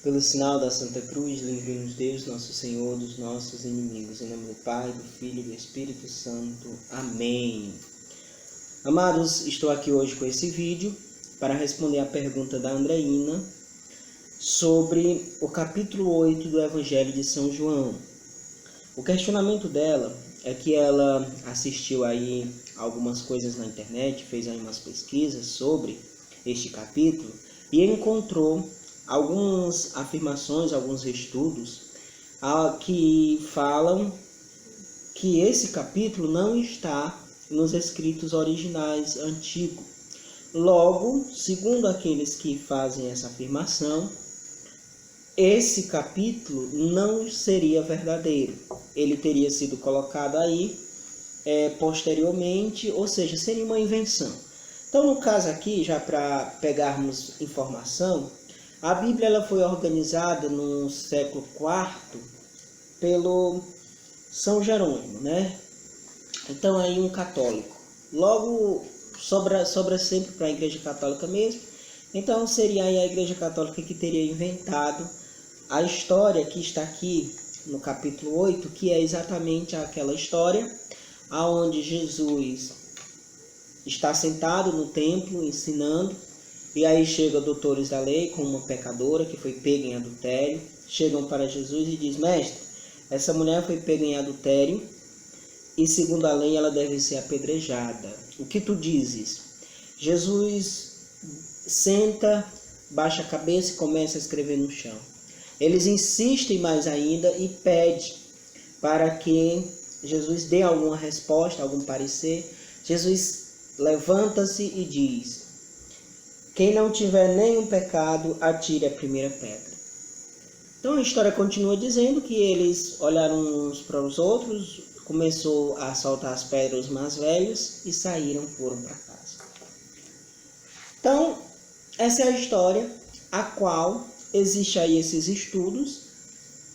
Pelo sinal da Santa Cruz, livre-nos Deus, nosso Senhor, dos nossos inimigos. Em nome do Pai, do Filho e do Espírito Santo. Amém. Amados, estou aqui hoje com esse vídeo para responder a pergunta da Andreina sobre o capítulo 8 do Evangelho de São João. O questionamento dela é que ela assistiu aí algumas coisas na internet, fez aí umas pesquisas sobre este capítulo e encontrou algumas afirmações, alguns estudos que falam que esse capítulo não está nos escritos originais antigos. Logo, segundo aqueles que fazem essa afirmação, esse capítulo não seria verdadeiro. Ele teria sido colocado aí posteriormente, ou seja, seria uma invenção. Então, no caso aqui, já para pegarmos informação, a Bíblia ela foi organizada no século IV pelo São Jerônimo, né? Então, aí um católico. Logo, sobra sempre para a Igreja Católica mesmo. Então, seria aí a Igreja Católica que teria inventado a história que está aqui no capítulo 8, que é exatamente aquela história onde Jesus está sentado no templo ensinando, e aí chegam doutores da lei com uma pecadora que foi pega em adultério, chegam para Jesus e diz: mestre, essa mulher foi pega em adultério e segundo a lei ela deve ser apedrejada. O que tu dizes? Jesus senta, baixa a cabeça e começa a escrever no chão. Eles insistem mais ainda e pedem para que Jesus dê alguma resposta, algum parecer. Jesus levanta-se e diz: quem não tiver nenhum pecado, atire a primeira pedra. Então a história continua dizendo que eles olharam uns para os outros, começou a soltar as pedras mais velhos e foram para casa. Então, essa é a história a qual existe aí esses estudos,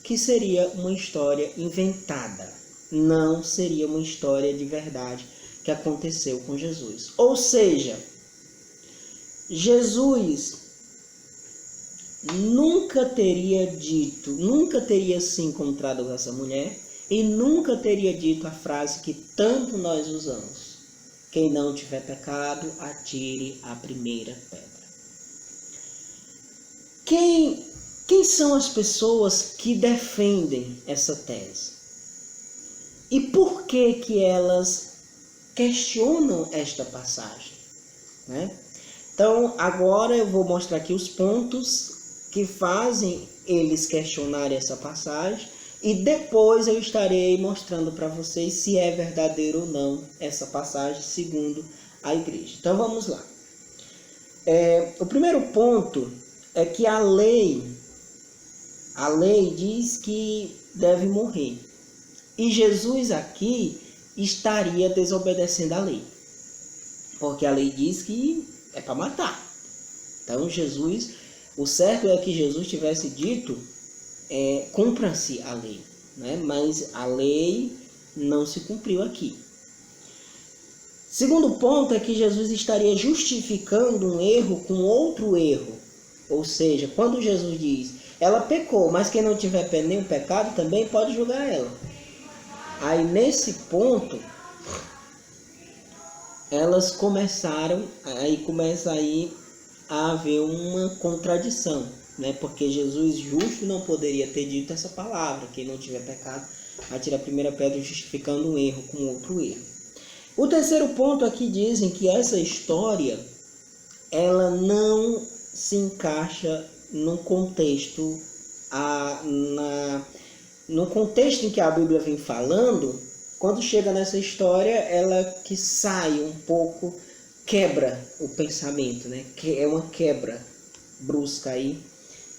que seria uma história inventada. Não seria uma história de verdade que aconteceu com Jesus. Ou seja, Jesus nunca teria se encontrado com essa mulher e nunca teria dito a frase que tanto nós usamos: quem não tiver pecado, atire a primeira pedra. Quem são as pessoas que defendem essa tese? E por que elas questionam esta passagem, né? Então, agora eu vou mostrar aqui os pontos que fazem eles questionarem essa passagem e depois eu estarei mostrando para vocês se é verdadeiro ou não essa passagem segundo a igreja. Então, vamos lá. O primeiro ponto é que a lei diz que deve morrer. E Jesus aqui estaria desobedecendo a lei, porque a lei diz que é para matar. Então o certo é que Jesus tivesse dito: cumpra-se a lei, né? Mas a lei não se cumpriu aqui. Segundo ponto é que Jesus estaria justificando um erro com outro erro. Ou seja, quando Jesus diz: ela pecou, mas quem não tiver nenhum pecado também pode julgar ela. Aí nesse ponto elas começa aí a haver uma contradição, né? Porque Jesus justo não poderia ter dito essa palavra: quem não tiver pecado, atire a primeira pedra, justificando um erro com outro erro. O terceiro ponto aqui dizem que essa história ela não se encaixa no contexto em que a Bíblia vem falando. Quando chega nessa história, ela que sai um pouco, quebra o pensamento, né? Que é uma quebra brusca aí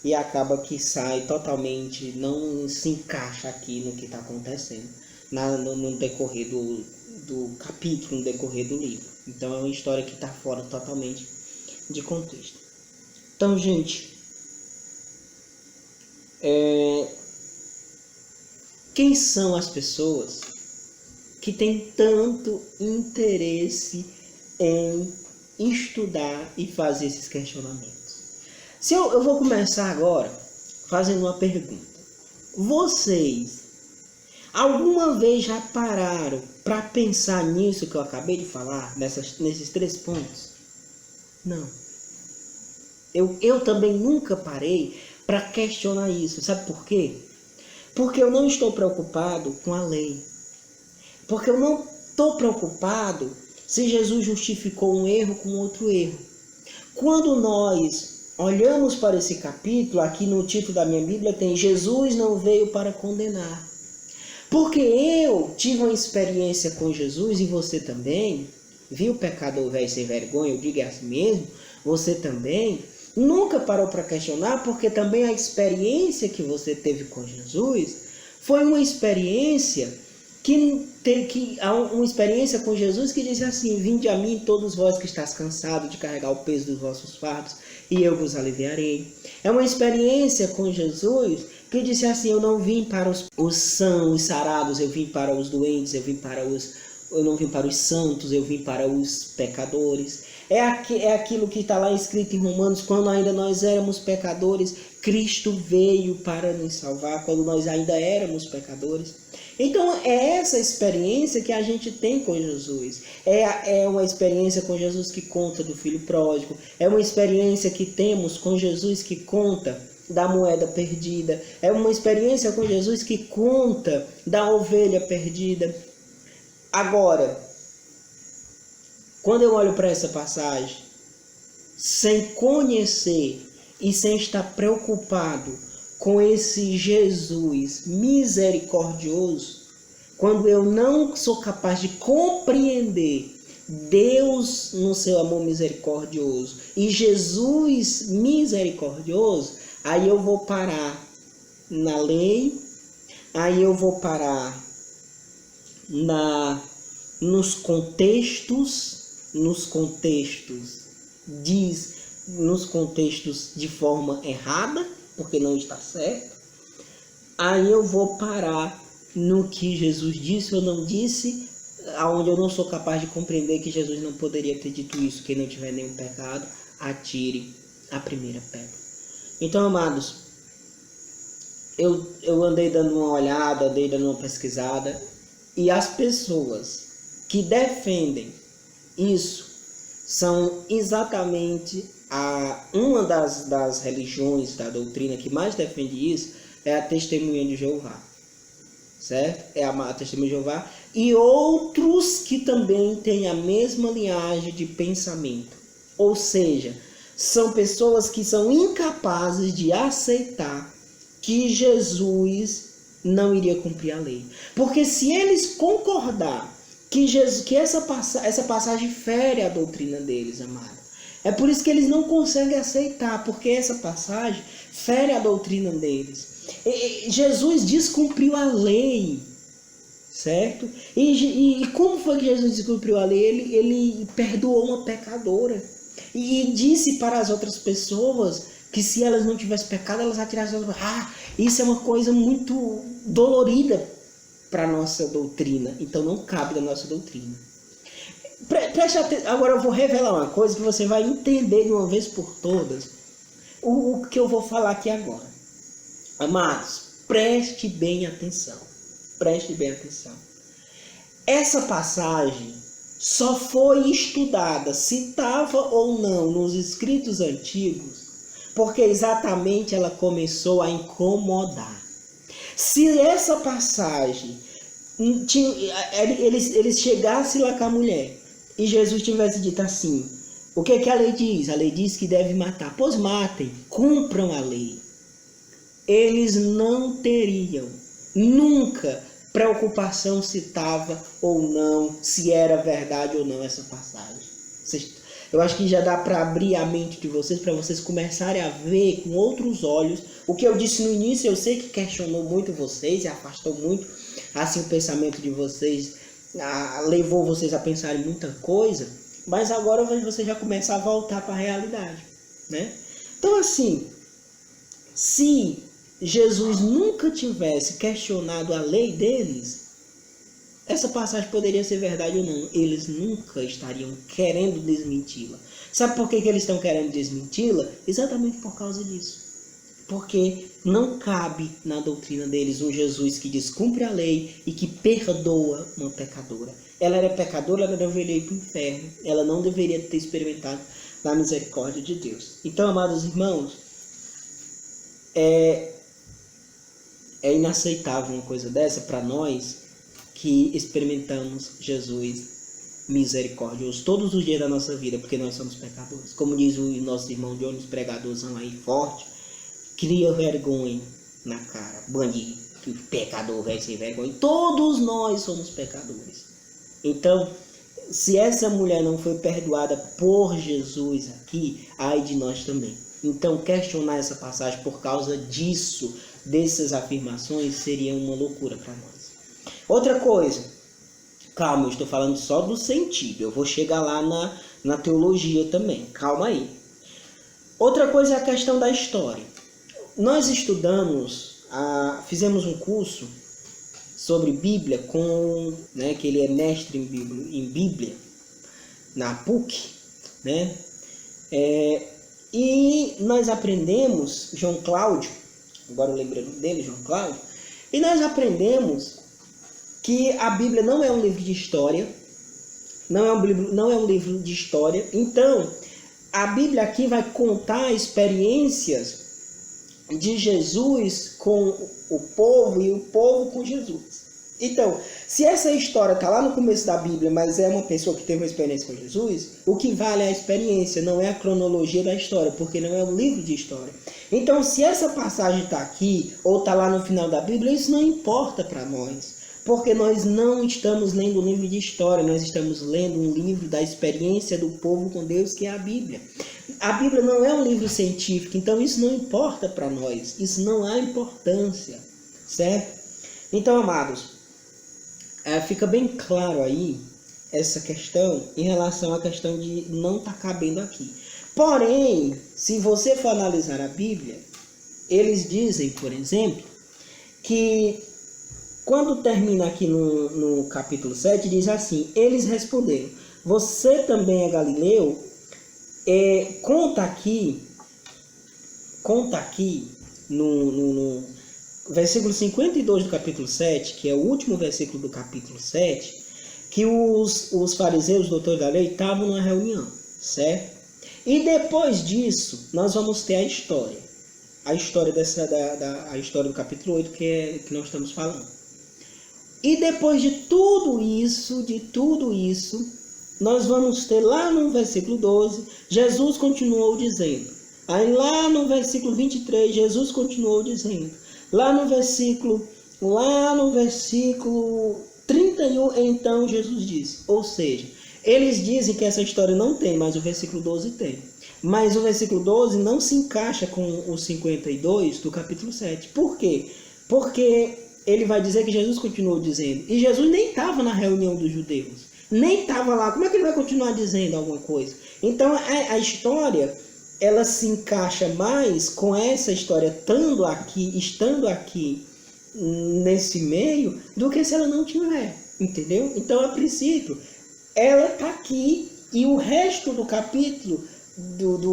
e acaba que sai totalmente, não se encaixa aqui no que está acontecendo no decorrer do capítulo, no decorrer do livro. Então é uma história que está fora totalmente de contexto. Então, gente, quem são as pessoas que têm tanto interesse em estudar e fazer esses questionamentos? Eu vou começar agora fazendo uma pergunta. Vocês alguma vez já pararam para pensar nisso que eu acabei de falar, nesses 3 pontos? Não. Eu também nunca parei para questionar isso. Sabe por quê? Porque eu não estou preocupado com a lei. Porque eu não estou preocupado se Jesus justificou um erro com outro erro. Quando nós olhamos para esse capítulo, aqui no título da minha Bíblia tem: Jesus não veio para condenar. Porque eu tive uma experiência com Jesus, e você também, viu o pecador velho sem vergonha, eu digo assim mesmo, você também nunca parou para questionar, porque também a experiência que você teve com Jesus foi uma experiência uma experiência com Jesus que disse assim: vinde a mim todos vós que estáis cansados de carregar o peso dos vossos fardos, e eu vos aliviarei. É uma experiência com Jesus que disse assim: eu não vim para os sãos, os sarados, eu vim para os doentes, eu não vim para os santos, eu vim para os pecadores. É aquilo que está lá escrito em Romanos: quando ainda nós éramos pecadores, Cristo veio para nos salvar, quando nós ainda éramos pecadores. Então é essa experiência que a gente tem com Jesus. É uma experiência com Jesus que conta do filho pródigo. É uma experiência que temos com Jesus que conta da moeda perdida. É uma experiência com Jesus que conta da ovelha perdida. Agora, quando eu olho para essa passagem, sem conhecer e sem estar preocupado com esse Jesus misericordioso, quando eu não sou capaz de compreender Deus no seu amor misericordioso e Jesus misericordioso, aí eu vou parar na lei, aí eu vou parar nos contextos de forma errada, porque não está certo. Aí eu vou parar no que Jesus disse ou não disse, aonde eu não sou capaz de compreender que Jesus não poderia ter dito isso. Quem não tiver nenhum pecado, atire a primeira pedra. Então, amados, eu andei dando uma olhada, andei dando uma pesquisada, e as pessoas que defendem isso são exatamente uma das religiões, da doutrina que mais defende isso, é a Testemunha de Jeová, certo? É a Testemunha de Jeová, e outros que também têm a mesma linhagem de pensamento. Ou seja, são pessoas que são incapazes de aceitar que Jesus não iria cumprir a lei. Porque se eles concordar que essa passagem fere a doutrina deles, amado, é por isso que eles não conseguem aceitar, porque essa passagem fere a doutrina deles. Jesus descumpriu a lei, certo? E como foi que Jesus descumpriu a lei? Ele perdoou uma pecadora e disse para as outras pessoas que se elas não tivessem pecado, elas atirassem. Isso é uma coisa muito dolorida para a nossa doutrina, então não cabe da nossa doutrina. Preste atenção. Agora eu vou revelar uma coisa que você vai entender de uma vez por todas o que eu vou falar aqui agora. Amados, preste bem atenção. Preste bem atenção. Essa passagem só foi estudada, se estava ou não nos escritos antigos, porque exatamente ela começou a incomodar. Se essa passagem, eles chegassem lá com a mulher e Jesus tivesse dito assim: o que a lei diz? A lei diz que deve matar. Pois matem, cumpram a lei. Eles não teriam nunca preocupação se estava ou não, se era verdade ou não essa passagem. Eu acho que já dá para abrir a mente de vocês, para vocês começarem a ver com outros olhos. O que eu disse no início, eu sei que questionou muito vocês e afastou muito assim o pensamento de vocês, levou vocês a pensar em muita coisa, mas agora eu vejo vocês já começar a voltar para a realidade, né? Então assim, se Jesus nunca tivesse questionado a lei deles, essa passagem poderia ser verdade ou não. Eles nunca estariam querendo desmenti-la. Sabe por que eles estão querendo desmenti-la? Exatamente por causa disso. Porque não cabe na doutrina deles um Jesus que descumpre a lei e que perdoa uma pecadora. Ela era pecadora, ela deveria ir para o inferno. Ela não deveria ter experimentado da misericórdia de Deus. Então, amados irmãos, é inaceitável uma coisa dessa para nós que experimentamos Jesus misericordioso todos os dias da nossa vida, porque nós somos pecadores. Como diz o nosso irmão Jones, pregadorzão aí forte, cria vergonha na cara. Bandido, pecador, velho sem vergonha. Todos nós somos pecadores. Então, se essa mulher não foi perdoada por Jesus aqui, ai de nós também. Então, questionar essa passagem por causa disso, dessas afirmações, seria uma loucura para nós. Outra coisa, calma, eu estou falando só do sentido, eu vou chegar lá na teologia também, calma aí. Outra coisa é a questão da história. Nós estudamos, fizemos um curso sobre Bíblia com, que ele é mestre em Bíblia, na PUC, né? E nós aprendemos, João Cláudio, agora eu lembrei dele, João Cláudio, e nós aprendemos que a Bíblia não é um livro de história, não é um livro de história. Então, a Bíblia aqui vai contar experiências de Jesus com o povo e o povo com Jesus. Então, se essa história está lá no começo da Bíblia, mas é uma pessoa que teve uma experiência com Jesus, o que vale é a experiência, não é a cronologia da história, porque não é um livro de história. Então, se essa passagem está aqui, ou está lá no final da Bíblia, isso não importa para nós. Porque nós não estamos lendo um livro de história, nós estamos lendo um livro da experiência do povo com Deus, que é a Bíblia. A Bíblia não é um livro científico, então isso não importa para nós, isso não há importância, certo? Então, amados, fica bem claro aí essa questão em relação à questão de não estar cabendo aqui. Porém, se você for analisar a Bíblia, eles dizem, por exemplo, que quando termina aqui no capítulo 7, diz assim: eles responderam, você também é galileu? Conta aqui no versículo 52 do capítulo 7, que é o último versículo do capítulo 7, que os fariseus, doutores da lei, estavam numa reunião, certo? E depois disso, nós vamos ter a história a história do capítulo 8 que nós estamos falando. E depois de tudo isso, nós vamos ter lá no versículo 12, Jesus continuou dizendo. Aí lá no versículo 23, Jesus continuou dizendo. Lá no versículo 31, então Jesus disse. Ou seja, eles dizem que essa história não tem, mas o versículo 12 tem. Mas o versículo 12 não se encaixa com o 52 do capítulo 7. Por quê? Porque ele vai dizer que Jesus continuou dizendo. E Jesus nem estava na reunião dos judeus. Nem estava lá. Como é que ele vai continuar dizendo alguma coisa? Então a história, ela se encaixa mais com essa história estando aqui nesse meio, do que se ela não tiver. Entendeu? Então, a princípio, ela está aqui e o resto do capítulo, dos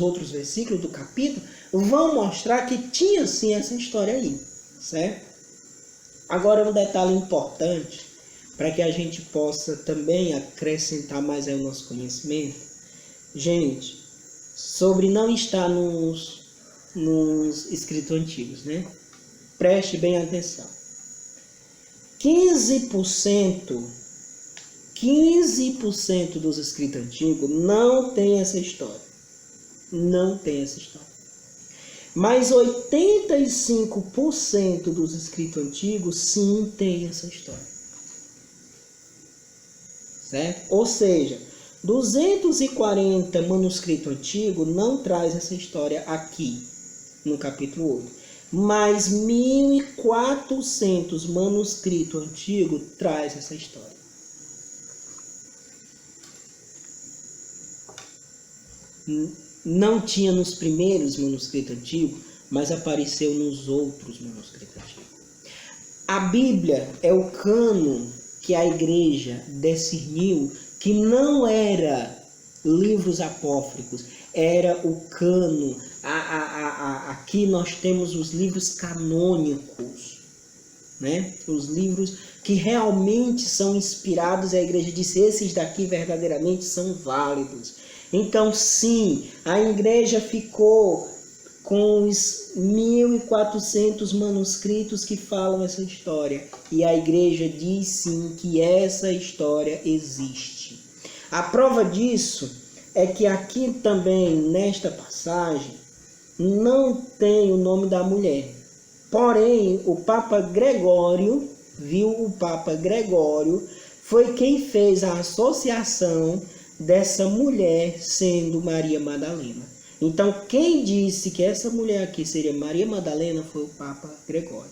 outros versículos do capítulo, vão mostrar que tinha sim essa história aí, certo? Agora, um detalhe importante, para que a gente possa também acrescentar mais ao nosso conhecimento, gente, sobre não estar nos escritos antigos, né? Preste bem atenção. 15% dos escritos antigos não tem essa história. Não tem essa história. Mas 85% dos escritos antigos sim tem essa história. Certo? Ou seja, 240 manuscritos antigos não traz essa história aqui no capítulo 8. Mas 1.400 manuscritos antigos traz essa história. Não tinha nos primeiros manuscritos antigos, mas apareceu nos outros manuscritos antigos. A Bíblia é o cânon que a igreja discerniu que não era livros apócrifos, era o cânon, aqui nós temos os livros canônicos, né? Os livros que realmente são inspirados, a igreja disse, esses daqui verdadeiramente são válidos. Então, sim, a igreja ficou com os 1.400 manuscritos que falam essa história. E a igreja diz, sim, que essa história existe. A prova disso é que aqui também, nesta passagem, não tem o nome da mulher. Porém, o Papa Gregório, o Papa Gregório foi quem fez a associação dessa mulher sendo Maria Madalena. Então, quem disse que essa mulher aqui seria Maria Madalena foi o Papa Gregório.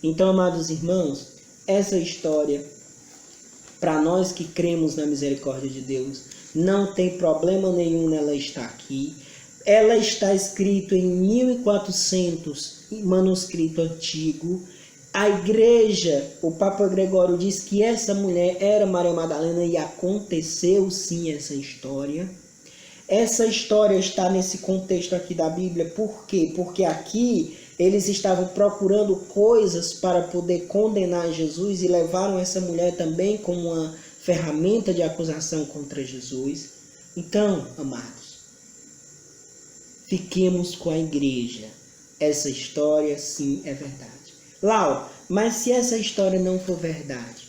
Então, amados irmãos, essa história, para nós que cremos na misericórdia de Deus, não tem problema nenhum nela estar aqui. Ela está escrita em 1400 manuscrito antigo. A igreja, o Papa Gregório diz que essa mulher era Maria Madalena e aconteceu sim essa história. Essa história está nesse contexto aqui da Bíblia, por quê? Porque aqui eles estavam procurando coisas para poder condenar Jesus e levaram essa mulher também como uma ferramenta de acusação contra Jesus. Então, amados, fiquemos com a igreja. Essa história sim é verdade. Lau, mas se essa história não for verdade?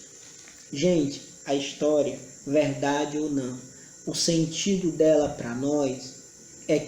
Gente, a história, verdade ou não, o sentido dela para nós é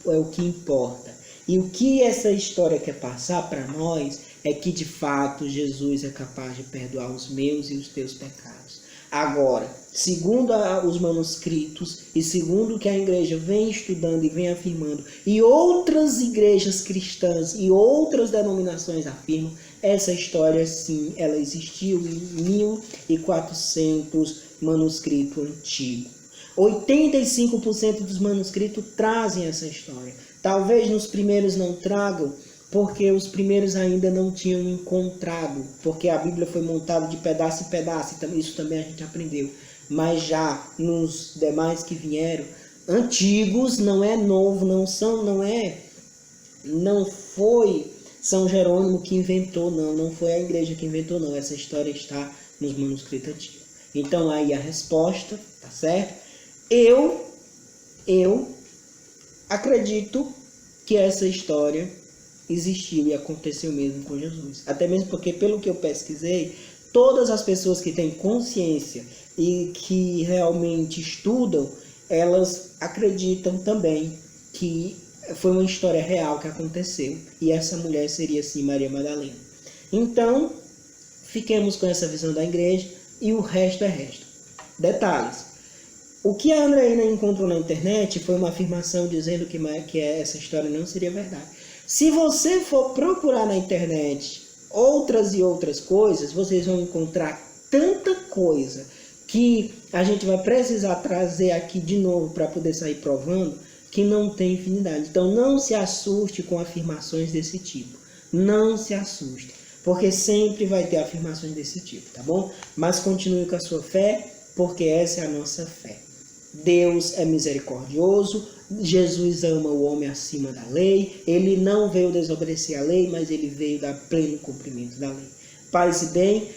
o que importa. E o que essa história quer passar para nós é que, de fato, Jesus é capaz de perdoar os meus e os teus pecados. Agora, segundo os manuscritos e segundo o que a igreja vem estudando e vem afirmando, e outras igrejas cristãs e outras denominações afirmam, essa história, sim, ela existiu em 1400 manuscrito antigo. 85% dos manuscritos trazem essa história. Talvez nos primeiros não tragam, porque os primeiros ainda não tinham encontrado, porque a Bíblia foi montada de pedaço em pedaço, isso também a gente aprendeu. Mas já nos demais que vieram, antigos, não é novo, não foi São Jerônimo que inventou, não foi a igreja que inventou, não. Essa história está nos manuscritos antigos. Então aí a resposta, tá certo? Eu acredito que essa história existiu e aconteceu mesmo com Jesus. Até mesmo porque, pelo que eu pesquisei, todas as pessoas que têm consciência e que realmente estudam, elas acreditam também que foi uma história real que aconteceu. E essa mulher seria, sim, Maria Madalena. Então, fiquemos com essa visão da igreja e o resto é resto. Detalhes. O que a Andreina encontrou na internet foi uma afirmação dizendo que essa história não seria verdade. Se você for procurar na internet outras e outras coisas, vocês vão encontrar tanta coisa que a gente vai precisar trazer aqui de novo para poder sair provando, que não tem infinidade. Então não se assuste com afirmações desse tipo. Não se assuste, porque sempre vai ter afirmações desse tipo, tá bom? Mas continue com a sua fé, porque essa é a nossa fé. Deus é misericordioso, Jesus ama o homem acima da lei, ele não veio desobedecer a lei, mas ele veio dar pleno cumprimento da lei. Paz e bem,